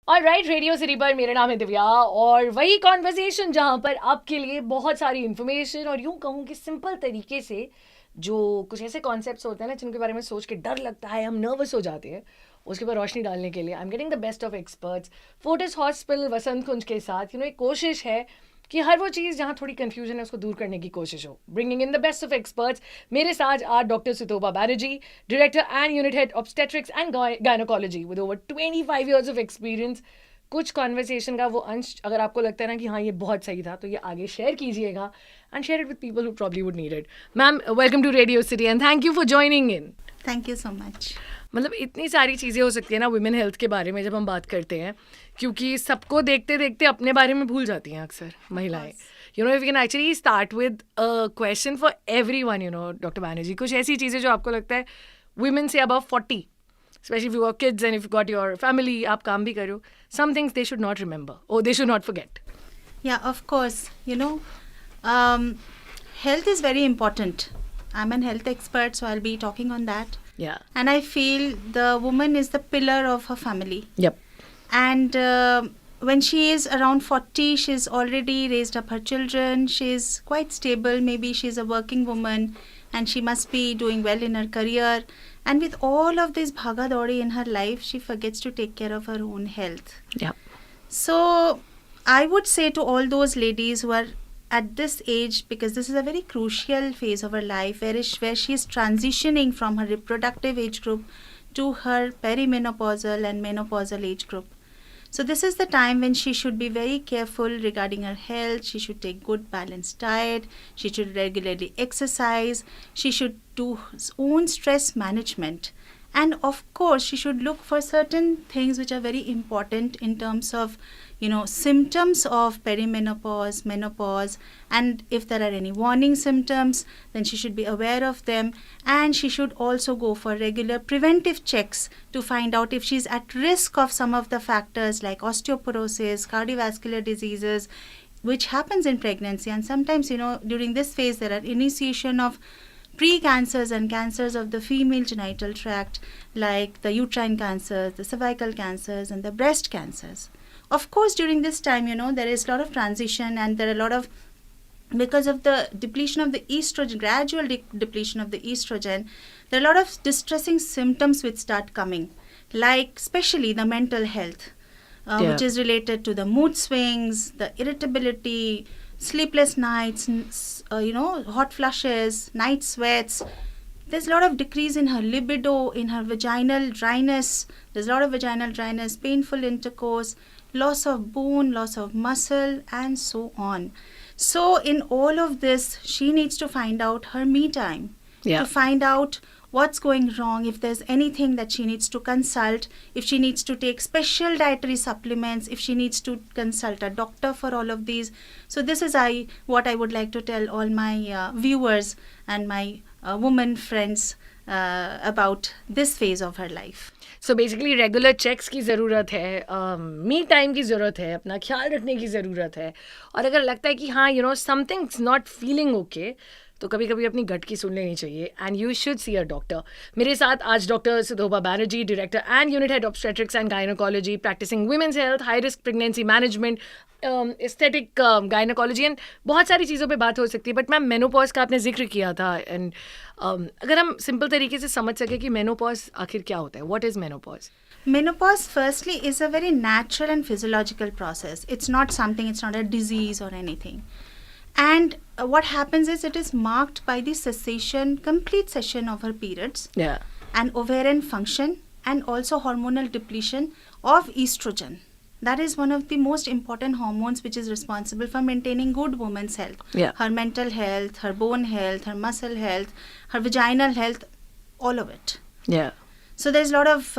Alright, radio city पर मेरा नाम है दिव्या और वही कॉन्वर्सेशन जहाँ पर आपके लिए बहुत सारी इन्फॉर्मेशन और यूँ कहूँ कि सिंपल तरीके से जो कुछ ऐसे कॉन्सेप्ट्स होते हैं ना जिनके बारे में सोच के डर लगता है, हम नर्वस हो जाते हैं, उसके ऊपर रोशनी डालने के लिए I am getting the best of experts Fortis hospital Vasant Kunj के साथ। एक कोशिश है कि हर वो चीज़ जहाँ थोड़ी कन्फ्यूजन है उसको दूर करने की कोशिश हो। Bringing in the best of experts, मेरे साथ आज doctor Sutopa Banerjee, director and unit head obstetrics and gynaecology with over 25 years of experience. कुछ कॉन्वर्सेशन का वो अंश अगर आपको लगता है ना कि हाँ ये बहुत सही था, तो ये आगे शेयर कीजिएगा and share it with people who probably would need it. Ma'am, welcome to Radio City and thank you for joining in. Thank you so much. मतलब इतनी सारी चीज़ें हो सकती है ना वुमेन हेल्थ के बारे में जब हम बात करते हैं, क्योंकि सबको देखते देखते अपने बारे में भूल जाती हैं अक्सर महिलाएं। If you can actually start with a question for everyone, doctor Banerjee, कुछ ऐसी चीज़ें जो आपको लगता है वुमेन से above 40, especially if you got kids and if you got your family, आप काम भी करो, some things they should not remember or they should not forget. Yeah, of course. Health is very important. I'm an health expert, so I'll be talking on that. Yeah. And I feel the woman is the pillar of her family. Yep. And when she is around 40, she's already raised up her children. She's quite stable. Maybe she's a working woman and she must be doing well in her career. And with all of this bhaga-daudi in her life, she forgets to take care of her own health. Yeah. So I would say to all those ladies who are at this age, because this is a very crucial phase of her life, where she is transitioning from her reproductive age group to her perimenopausal and menopausal age group. So this is the time when she should be very careful regarding her health. She should take good balanced diet. She should regularly exercise. She should do own stress management. And of course, she should look for certain things which are very important in terms of, symptoms of perimenopause, menopause, and if there are any warning symptoms, then she should be aware of them. And she should also go for regular preventive checks to find out if she's at risk of some of the factors like osteoporosis, cardiovascular diseases, which happens in pregnancy. And sometimes, during this phase, there are initiation of pre-cancers and cancers of the female genital tract, like the uterine cancers, the cervical cancers, and the breast cancers. Of course, during this time, there is a lot of transition, and there are a lot of, because of the depletion of the estrogen, gradual depletion of the estrogen, there are a lot of distressing symptoms which start coming, like especially the mental health, which is related to the mood swings, the irritability, sleepless nights, hot flushes, night sweats. There's a lot of decrease in her libido, in her vaginal dryness. There's a lot of vaginal dryness, painful intercourse, loss of bone, loss of muscle, and so on. So in all of this, she needs to find out her me time, to find out what's going wrong, if there's anything that she needs to consult, if she needs to take special dietary supplements, if she needs to consult a doctor for all of these. So this is what I would like to tell all my viewers and my women friends about this phase of her life. So basically regular checks की ज़रूरत है, me time की ज़रूरत है, अपना ख्याल रखने की ज़रूरत है, और अगर लगता है कि हाँ समथिंग्स नॉट फीलिंग ओके, तो कभी कभी अपनी गट की सुन लेनी चाहिए and you should see a doctor. मेरे साथ आज doctor Sutopa Banerjee, director and unit head obstetrics and gynaecology, practising women's health, high risk pregnancy management, aesthetic gynaecology and बहुत सारी चीज़ों पे बात हो सकती है। बट मैम, मेनोपॉज का आपने जिक्र किया था, एंड अगर हम सिंपल तरीके से समझ सके कि मेनोपॉज आखिर क्या होता है, what is menopause? Menopause, firstly, is a very natural and physiological process. It's not a disease or anything. And what happens is it is marked by the complete cessation of her periods, and ovarian function, and also hormonal depletion of estrogen. That is one of the most important hormones which is responsible for maintaining good woman's health. Her mental health, her bone health, her muscle health, her vaginal health, all of it. So there's a lot of,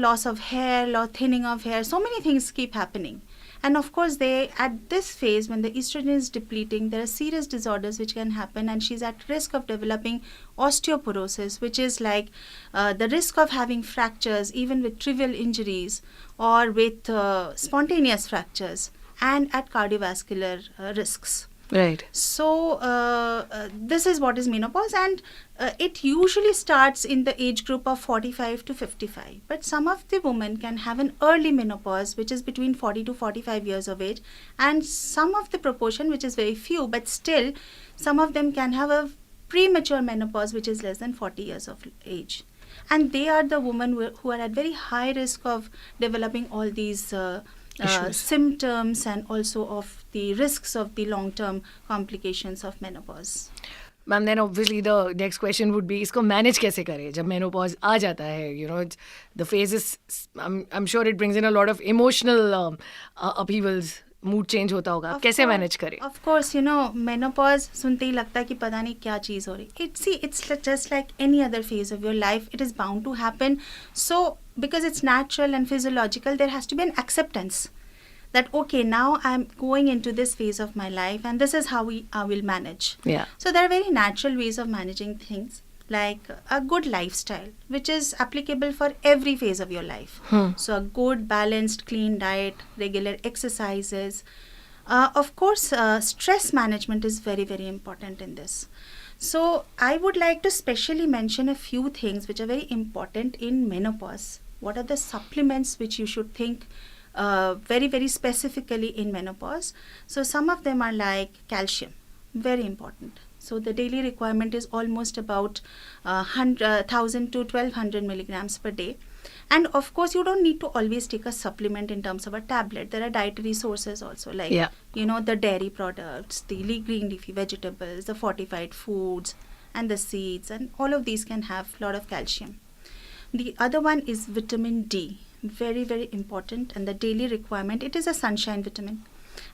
loss of hair, thinning of hair. So many things keep happening. And of course, at this phase, when the estrogen is depleting, there are serious disorders which can happen, and she's at risk of developing osteoporosis, which is like the risk of having fractures, even with trivial injuries, or with spontaneous fractures, and at cardiovascular risks. Right. So this is what is menopause, and it usually starts in the age group of 45 to 55. But some of the women can have an early menopause, which is between 40 to 45 years of age, and some of the proportion, which is very few, but still, some of them can have a premature menopause, which is less than 40 years of age. And they are the women who are at very high risk of developing all these Issues. symptoms, and also of the risks of the long-term complications of menopause. Ma'am, then obviously the next question would be, इसको manage कैसे करें जब menopause आ जाता है? You know, the phase is, I'm sure it brings in a lot of emotional upheavals. Mood change होता होगा, कैसे manage करें? Of course, you know, menopause सुनते ही लगता है कि पता नहीं क्या चीज़ हो रही. It's just like any other phase of your life. It is bound to happen. So because it's natural and physiological, there has to be an acceptance that okay, now I'm going into this phase of my life, and this is how I will manage. Yeah. So there are very natural ways of managing things, like a good lifestyle, which is applicable for every phase of your life. So a good, balanced, clean diet, regular exercises. Of course, stress management is very, very important in this. So I would like to specially mention a few things which are very important in menopause. What are the supplements which you should think very, very specifically in menopause? So some of them are like calcium, very important. So the daily requirement is almost about 1,000 to 1,200 milligrams per day. And of course, you don't need to always take a supplement in terms of a tablet. There are dietary sources also, like, you know, the dairy products, the green leafy vegetables, the fortified foods, and the seeds, and all of these can have a lot of calcium. The other one is vitamin D, very, very important, and the daily requirement, it is a sunshine vitamin,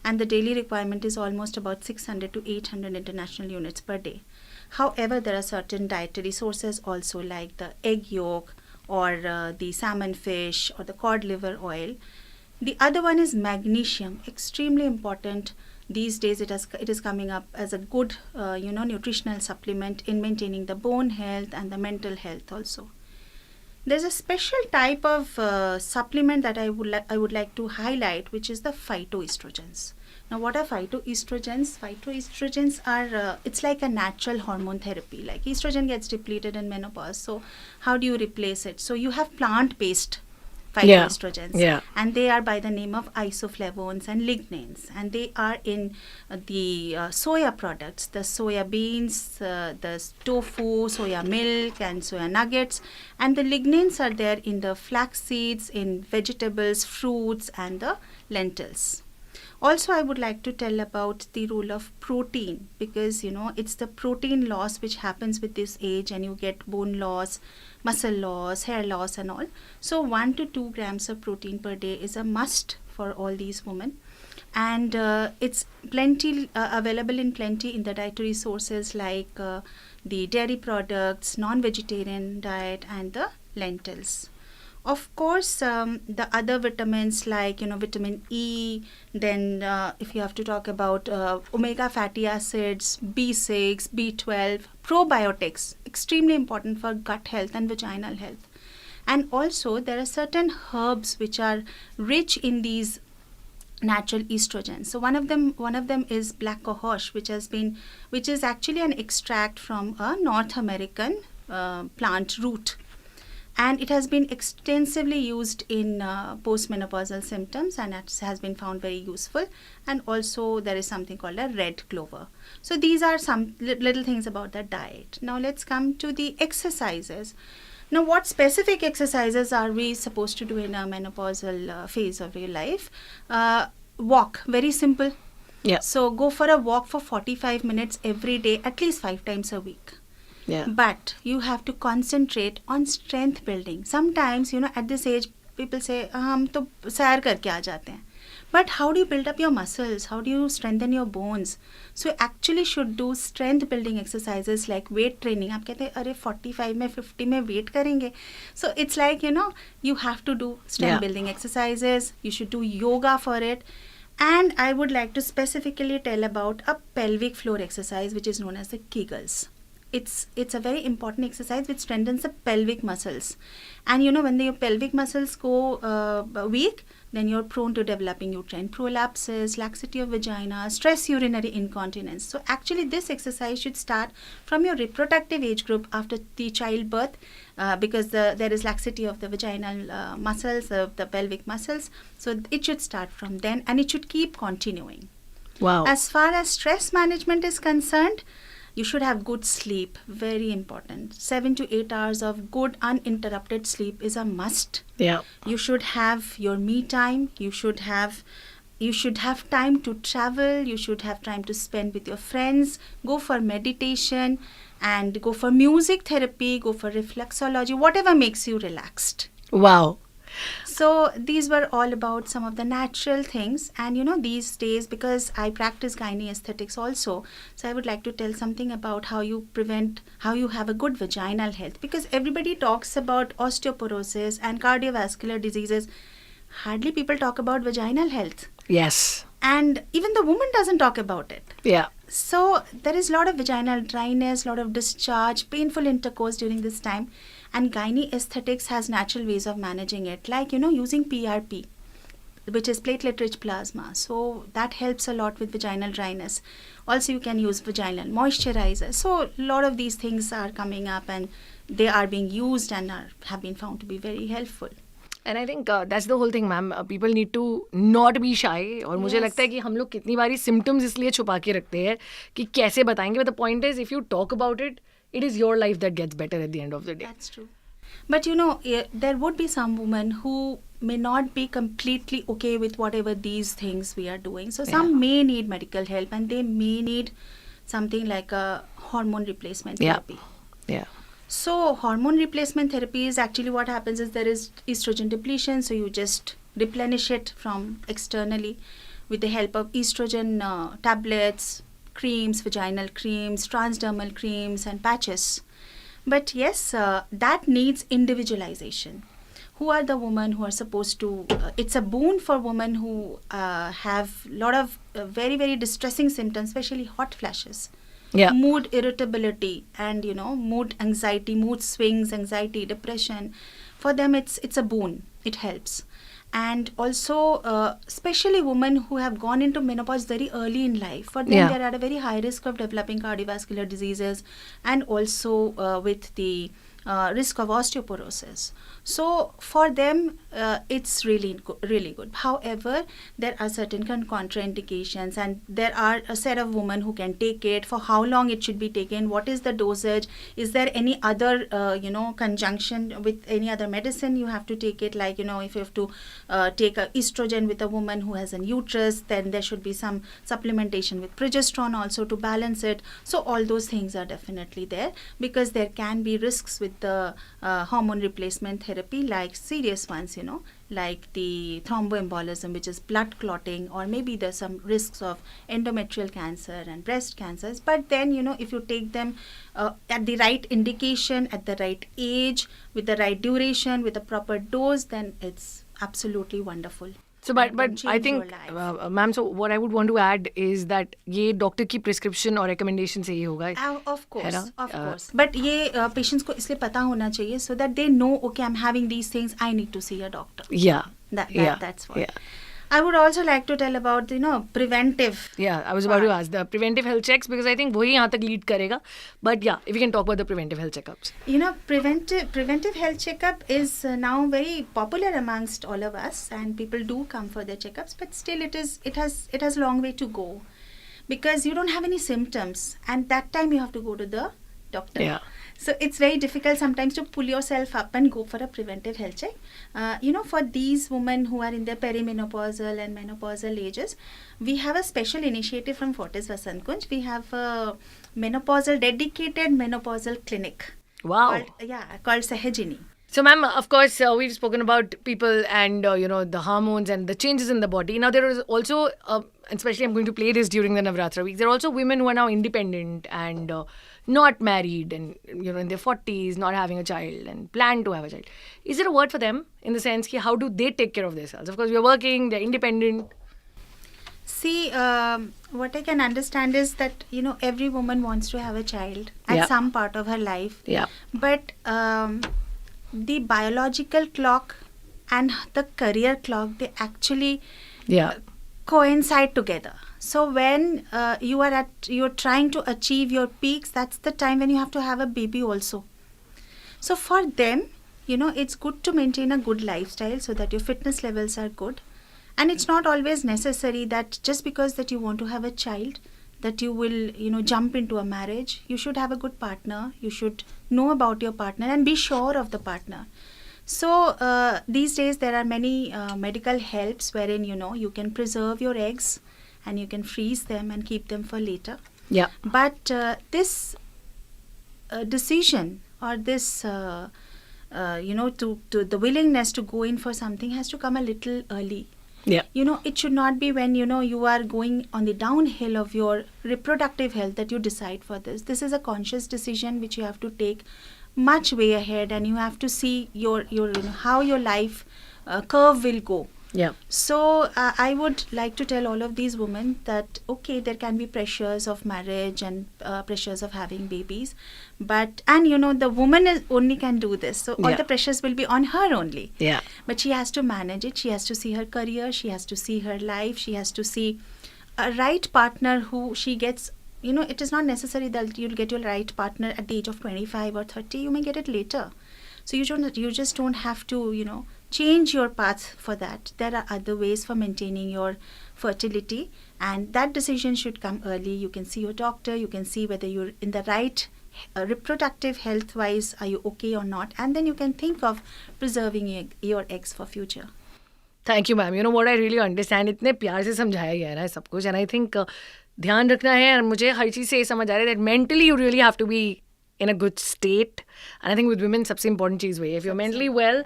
and the daily requirement is almost about 600 to 800 international units per day. However, there are certain dietary sources also, like the egg yolk, or the salmon fish, or the cod liver oil. The other one is magnesium, extremely important. These days it is coming up as a good nutritional supplement in maintaining the bone health and the mental health also. There's a special type of supplement that I would like to highlight, which is the phytoestrogens. Now, what are phytoestrogens? Phytoestrogens are, it's like a natural hormone therapy. Like estrogen gets depleted in menopause. So how do you replace it? So you have plant-based phytoestrogens, and they are by the name of isoflavones and lignanes, and they are in the soya products, the soya beans, the tofu, soya milk, and soya nuggets, and the lignanes are there in the flax seeds, in vegetables, fruits, and the lentils. Also, I would like to tell about the role of protein, because, you know, it's the protein loss which happens with this age, and you get bone loss, muscle loss, hair loss, and all. So 1 to 2 grams of protein per day is a must for all these women. And it's plenty available in plenty in the dietary sources, like the dairy products, non-vegetarian diet, and the lentils. Of course, the other vitamins like, you know, vitamin E, then if you have to talk about omega fatty acids, B6, B12, probiotics, extremely important for gut health and vaginal health. And also there are certain herbs which are rich in these natural estrogens. So one of them is black cohosh, which is actually an extract from a North American plant root. And it has been extensively used in postmenopausal symptoms, and it has been found very useful. And also there is something called a red clover. So these are some little things about the diet. Now let's come to the exercises. Now, what specific exercises are we supposed to do in a menopausal phase of your life? Walk, very simple. Yeah. So go for a walk for 45 minutes every day, at least 5 times a week. Yeah. But you have to concentrate on strength building. Sometimes, you know, at this age, people say, हम तो सैर करके आ जाते हैं. But how do you build up your muscles? How do you strengthen your bones? So you actually should do strength building exercises like weight training. आप कहते हैं अरे 45 में 50 में weight करेंगे. So it's like, you know, you have to do strength building exercises. You should do yoga for it. And I would like to specifically tell about a pelvic floor exercise which is known as the Kegels. It's a very important exercise which strengthens the pelvic muscles. And you know, when the pelvic muscles go weak, then you're prone to developing uterine prolapses, laxity of vagina, stress urinary incontinence. So actually this exercise should start from your reproductive age group after the childbirth, because there is laxity of the vaginal muscles, the pelvic muscles. So it should start from then, and it should keep continuing. Wow. As far as stress management is concerned, you should have good sleep, very important. 7 to 8 hours of good uninterrupted sleep is a must. Yeah. You should have your me time. You should have time to travel. You should have time to spend with your friends. Go for meditation and go for music therapy, go for reflexology, whatever makes you relaxed. Wow. So these were all about some of the natural things. And these days, because I practice gynae aesthetics also, so I would like to tell something about how you have a good vaginal health. Because everybody talks about osteoporosis and cardiovascular diseases. Hardly people talk about vaginal health. Yes. And even the woman doesn't talk about it. Yeah. So there is a lot of vaginal dryness, a lot of discharge, painful intercourse during this time. And gynae aesthetics has natural ways of managing it, like using PRP, which is platelet-rich plasma. So that helps a lot with vaginal dryness. Also, you can use vaginal moisturizer. So a lot of these things are coming up, and they are being used and have been found to be very helpful. And I think that's the whole thing, ma'am. People need to not be shy. और मुझे लगता है कि हम लोग कितनी बारी symptoms इसलिए छुपा के रखते हैं कि कैसे बताएंगे. But the point is, if you talk about it, it is your life that gets better at the end of the day. That's true. But there would be some women who may not be completely okay with whatever these things we are doing. So some may need medical help, and they may need something like a hormone replacement therapy. Yeah. So hormone replacement therapy is actually what happens is there is estrogen depletion. So you just replenish it from externally with the help of estrogen tablets, creams, vaginal creams, transdermal creams, and patches. But yes, that needs individualization. Who are the women who are supposed to... it's a boon for women who have a lot of very, very distressing symptoms, especially hot flashes, mood irritability, and, mood anxiety, mood swings, anxiety, depression. For them, it's a boon. It helps. And also, especially women who have gone into menopause very early in life, for them they're at a very high risk of developing cardiovascular diseases, and also with the risk of osteoporosis. So for them, it's really good. However, there are certain contraindications, and there are a set of women who can take it, for how long it should be taken, what is the dosage, is there any other, conjunction with any other medicine you have to take it, like, if you have to take a estrogen with a woman who has an uterus, then there should be some supplementation with progesterone also to balance it. So all those things are definitely there, because there can be risks with the hormone replacement therapy, like serious ones, like the thromboembolism, which is blood clotting, or maybe there's some risks of endometrial cancer and breast cancers. But then, if you take them at the right indication, at the right age, with the right duration, with a proper dose, then it's absolutely wonderful. So, but I think, ma'am, so what I would want to add is that ये doctor की prescription और recommendation से ही होगा. Of course. But ये patients को इसलिए पता होना चाहिए, so that they know, okay, I'm having these things, I need to see a doctor. Yeah. That's what. Yeah. I would also like to tell about, preventive. Yeah, I was about to ask the preventive health checks, because I think वही यहाँ तक lead करेगा. But yeah, if we can talk about the preventive health checkups. Preventive health checkup is now very popular amongst all of us, and people do come for their checkups. But still, it has a long way to go, because you don't have any symptoms, and that time you have to go to the doctor. Yeah. So it's very difficult sometimes to pull yourself up and go for a preventive health check. For these women who are in their perimenopausal and menopausal ages, we have a special initiative from Fortis Vasant Kunj. We have a dedicated menopausal clinic. Wow. Called Sahajini. So, ma'am, of course, we've spoken about people and, the hormones and the changes in the body. Now, there is also, especially I'm going to play this during the Navratra week, there are also women who are now independent and not married and, in their 40s, not having a child and plan to have a child. Is there a word for them in the sense that how do they take care of themselves? Of course, we are working, they're independent. See, what I can understand is that, every woman wants to have a child at some part of her life. Yeah. But the biological clock and the career clock, they actually Yeah. coincide together. So when you're trying to achieve your peaks, that's the time when you have to have a baby also. So for them, it's good to maintain a good lifestyle so that your fitness levels are good. And it's not always necessary that just because that you want to have a child, that you will, jump into a marriage. You should have a good partner. You should know about your partner and be sure of the partner. So these days there are many medical helps wherein, you can preserve your eggs and you can freeze them and keep them for later. Yeah. But this decision or this to the willingness to go in for something has to come a little early. Yeah. It should not be when you are going on the downhill of your reproductive health that you decide for this. This is a conscious decision which you have to take much way ahead, and you have to see your how your life curve will go. Yeah. So I would like to tell all of these women that okay, there can be pressures of marriage and pressures of having babies, but the woman only can do this. So all Yeah. the pressures will be on her only. Yeah. But she has to manage it. She has to see her career. She has to see her life. She has to see a right partner who she gets. It is not necessary that you'll get your right partner at the age of 25 or 30. You may get it later. So you just don't have to, change your path for that. There are other ways for maintaining your fertility, and that decision should come early. You can see your doctor. You can see whether you're in the right reproductive health wise, are you okay or not, and then you can think of preserving your eggs for future. Thank you ma'am. You know what I really understand, इतने प्यार से समझाया गया है ना सब कुछ, and I think ध्यान रखना है. और मुझे हर चीज़ से ये समझ आ रहा है that mentally you really have to be in a good state, and I think with women सबसे इंपॉर्टेंट चीज़ वही है. If you mentally well,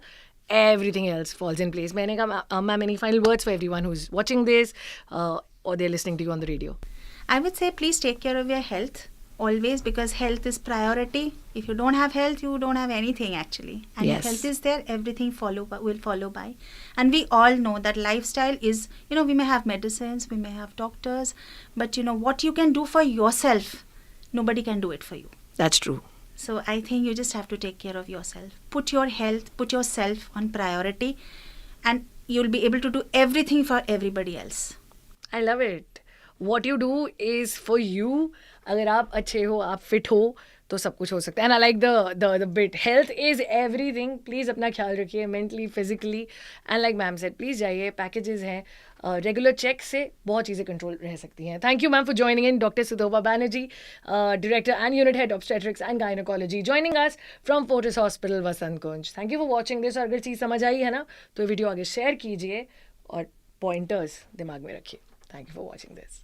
everything else falls in place. मैंने कहा ma'am, any final words for everyone who's watching this or they're listening to you on the radio? I would say please take care of your health always, because health is priority. If you don't have health, you don't have anything actually. And Yes. if health is there, everything will follow by. And we all know that lifestyle is, we may have medicines, we may have doctors, but what you can do for yourself, nobody can do it for you. That's true. So I think you just have to take care of yourself. Put your health, put yourself on priority, and you'll be able to do everything for everybody else. I love it. What you do is for you. अगर आप अच्छे हो, आप fit हो, तो सब कुछ हो सकता है. And I like the bit, health is everything. Please अपना ख्याल रखिए mentally, physically, and like ma'am said, please जाइए, पैकेजेस हैं, रेगुलर चेक से बहुत चीज़ें कंट्रोल रह सकती हैं. Thank you ma'am for joining in. Doctor Sutopa Banerjee, director and unit head obstetrics and gynaecology, joining us from Fortis hospital Vasant Kunj. Thank you for watching this. और अगर चीज़ समझ आई है ना, तो वीडियो आगे शेयर कीजिए और पॉइंटर्स दिमाग में रखिए. Thank you for watching this.